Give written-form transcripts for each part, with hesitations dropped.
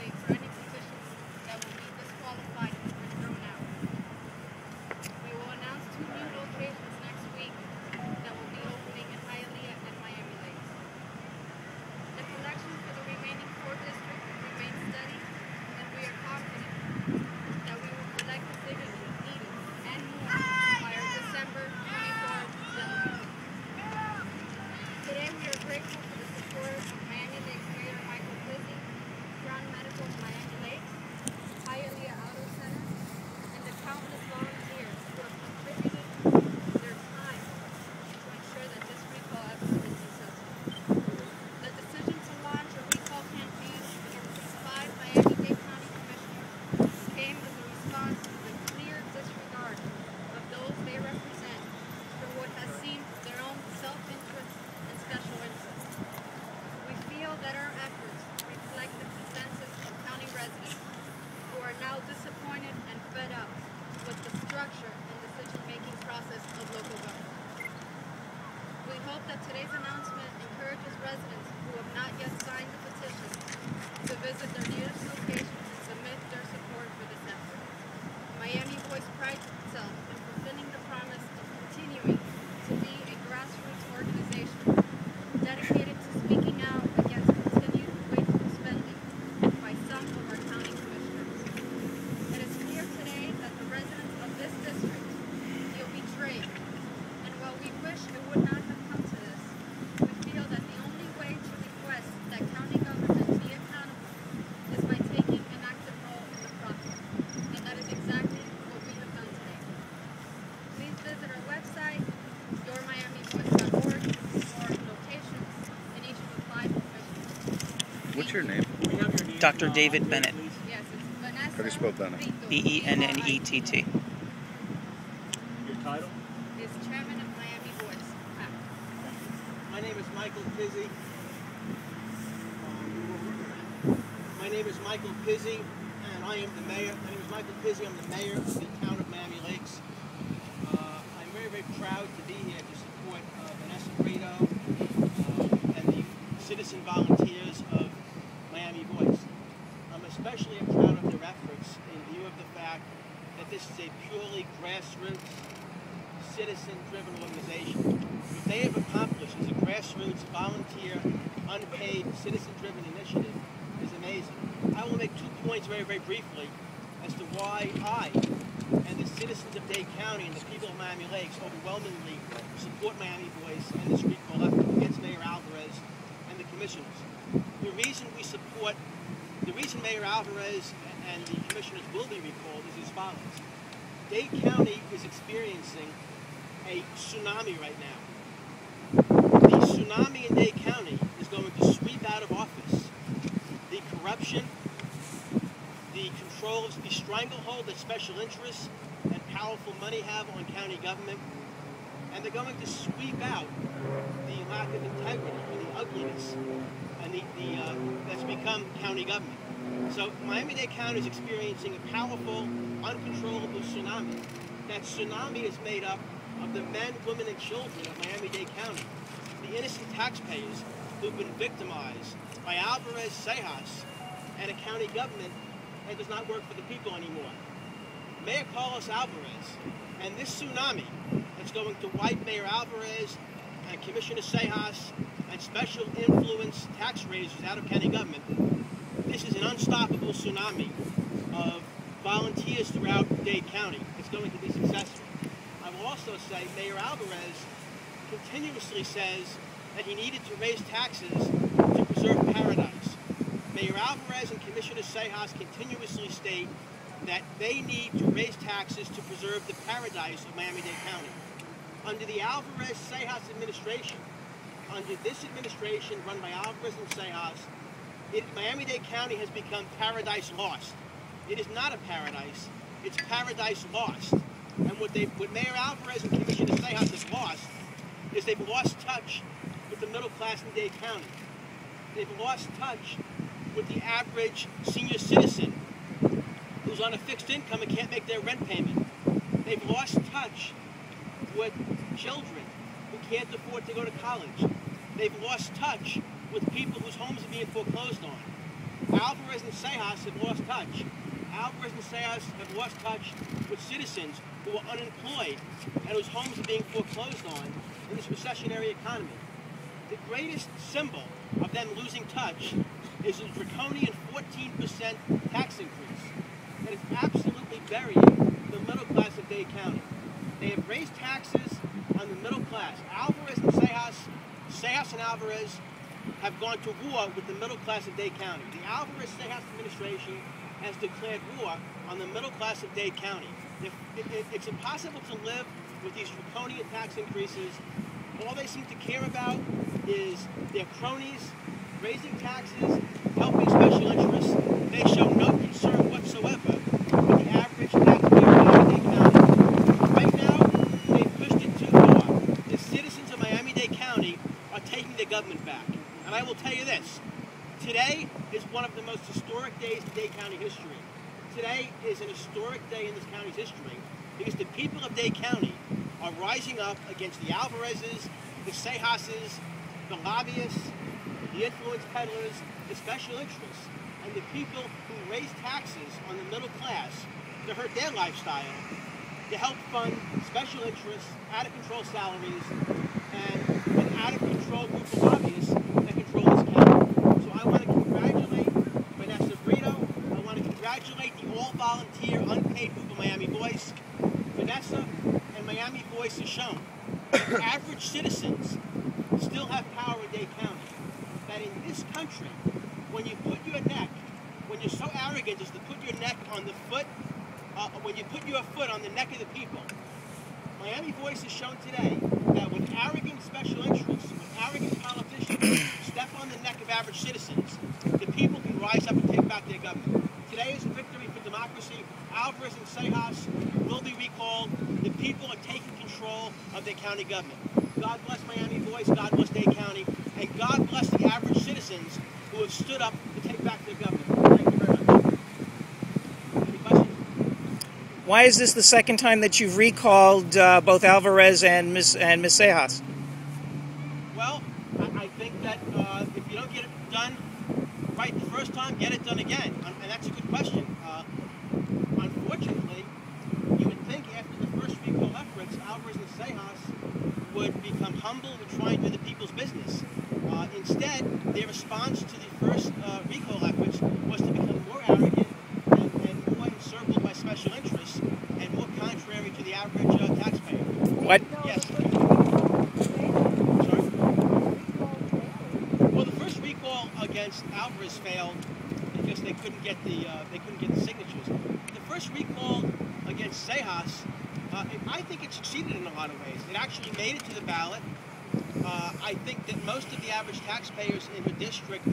candidate for any positions that will be disqualified and thrown out. We will announce 2 new locations next week that will be opening in Hialeah and Miami Lakes. The collection for the remaining 4 districts remains steady, and we are confident that we will collect the signatures needed and more by our December 24th deadline. Today we are grateful for the support of Miami Lakes Mayor Michael Pizzi, Crown Medical Miami Lakes, Hialeah Auto Center, and the countless volunteers who have contributed their time to ensure that this recall effort is successful. The decision to launch a recall campaign against these 5 Miami-Dade County Commissioners came as a response to the clear disregard of those they represent for what has seemed their own self-interest and special interest. We feel that our efforts reflect the consensus of county residents who are now disappointed and fed up with the structure and decision-making process of local government. We hope that today's announcement encourages residents who have not yet signed the petition to visit their nearest location and submit their support for this effort. Miami Voice prides itself in fulfilling the promise of continuing to be a grassroots organization dedicated to speaking out against continued wasteful spending by some of our county commissioners. It is clear today that the residents of this district feel betrayed, and while we wish it would not have come to this, we feel that the only way to request that county government be accountable is by taking an active role in the process, and that is exactly what we have done today. Please visit our website, yourmiamivoice.org, for locations in each of the 5 commissions. What's your name? Dr. David Bennett, Yes, it's Vanessa. How do you spell Bennett? B-E-N-N-E-T-T. Your title? Is chairman of Miami Voice. My name is Michael Pizzi. And I am the mayor. My name is Michael Pizzi. I'm the mayor of the town of Miami Lakes. I'm very, very proud to be here to support Vanessa Brito and the citizen volunteers of Miami Voice. I'm especially proud of their efforts in view of the fact that this is a purely grassroots, citizen-driven organization. What they have accomplished as a grassroots, volunteer, unpaid, citizen-driven initiative is amazing. I will make 2 points very, very briefly as to why I and the citizens of Dade County and the people of Miami Lakes overwhelmingly support Miami Voice and this recall effort against Mayor Alvarez and the commissioners. The reason Mayor Alvarez and the commissioners will be recalled is as follows. Dade County is experiencing a tsunami right now. The tsunami in Dade County is going to sweep out of office the corruption, the controls, the stranglehold that special interests and powerful money have on county government, and they're going to sweep out the lack of integrity and the ugliness and that's become county government. So Miami-Dade County is experiencing a powerful, uncontrollable tsunami. That tsunami is made up of the men, women, and children of Miami-Dade County, the innocent taxpayers who've been victimized by Alvarez, Sejas, and a county government that does not work for the people anymore. Mayor Carlos Alvarez and this tsunami that's going to wipe Mayor Alvarez and Commissioner Sejas and special influence tax raisers out of county government, this is an unstoppable tsunami of volunteers throughout Dade County. It's going to be successful. I will also say Mayor Alvarez continuously says that he needed to raise taxes to preserve paradise. Mayor Alvarez and Commissioner Sejas continuously state that they need to raise taxes to preserve the paradise of Miami-Dade County. Under the Alvarez-Sejas administration, under this administration run by Alvarez and Sejas, Miami-Dade County has become paradise lost. It is not a paradise, it's paradise lost. And what Mayor Alvarez and Commissioner Sejas have lost is they've lost touch with the middle class in Dade County. They've lost touch with the average senior citizen who's on a fixed income and can't make their rent payment. They've lost touch with children who can't afford to go to college. They've lost touch with people whose homes are being foreclosed on. Alvarez and Sejas have lost touch. Alvarez and Sejas have lost touch with citizens who are unemployed and whose homes are being foreclosed on in this recessionary economy. The greatest symbol of them losing touch is a draconian 14% tax increase that is absolutely burying the middle class of Dade County. They have raised taxes on the middle class. Alvarez and Sejas and Alvarez have gone to war with the middle class of Dade County. The Alvarez-Sejas administration has declared war on the middle class of Dade County. It's impossible to live with these draconian tax increases. All they seem to care about is their cronies, raising taxes, helping special interests. They show no concern whatsoever with the average taxpayer in Miami-Dade County. Right now, they've pushed it too far. The citizens of Miami-Dade County are taking their government back. And I will tell you this, today is one of the most historic days in Dade County history. Today is an historic day in this county's history because the people of Dade County are rising up against the Alvarezes, the Sejases, the lobbyists, the influence peddlers, the special interests, and the people who raise taxes on the middle class to hurt their lifestyle, to help fund special interests, out-of-control salaries, and an out-of-control group of lobbyists that control this county. So I want to congratulate Vanessa Brito. I want to congratulate the all-volunteer, unpaid group of Miami Boys. Vanessa and Miami Voice has shown that average citizens still have power in Dade County. That in this country, when you put your neck, when you're so arrogant as to put your neck on the foot, when you put your foot on the neck of the people, Miami Voice has shown today that when arrogant special interests, when arrogant politicians step on the neck of average citizens, the people can rise up and take back their government. Today is a victory for democracy. Alvarez and Sejas will be recalled. The people are taking control of their county government. God bless Miami Voice, God bless Dade County, and God bless the average citizens who have stood up to take back their government. Thank you very much. Any questions? Why is this the second time that you've recalled both Alvarez and Ms. Sejas? Well, I think that if you don't get it done right the first time, get it done again. And that's a good question. Unfortunately, you would think after the first recall efforts, Alvarez and Sejas would become humble and try and do the people's business. Instead, their response to the first recall efforts was to become more arrogant and more encircled by special interests and more contrary to the average taxpayer. What? Yes. Sorry? Well, the first recall against Alvarez failed because they couldn't get the signatures. The first recall against Sejas, I think it succeeded in a lot of ways. It actually made it to the ballot. I think that most of the average taxpayers in her district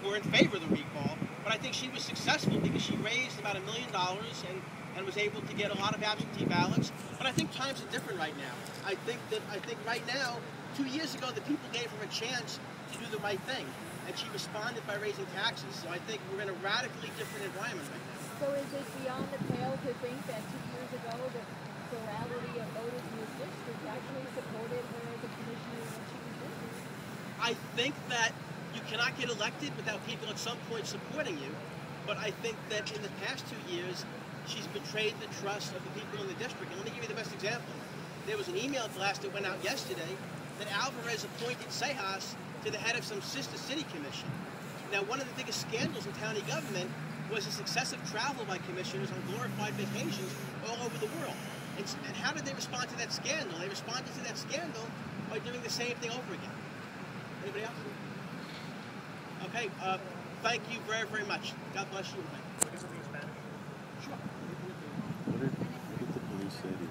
were in favor of the recall, but I think she was successful because she raised about $1 million and was able to get a lot of absentee ballots. But I think times are different right now. I think right now, 2 years ago, the people gave her a chance to do the right thing, and she responded by raising taxes. So I think we're in a radically different environment right now. So is it beyond the pale to think that 2 years ago the plurality of voters in this district actually supported her as a commissioner when she was doing? I think that you cannot get elected without people at some point supporting you, but I think that in the past 2 years, she's betrayed the trust of the people in the district. And let me give you the best example. There was an email blast that went out yesterday that Alvarez appointed Sejas to the head of some sister city commission. Now, one of the biggest scandals in county government was this excessive travel by commissioners on glorified vacations all over the world. And how did they respond to that scandal? They responded to that scandal by doing the same thing over again. Anybody else? Okay, thank you very, very much. God bless you. Sure. What did the police say to you?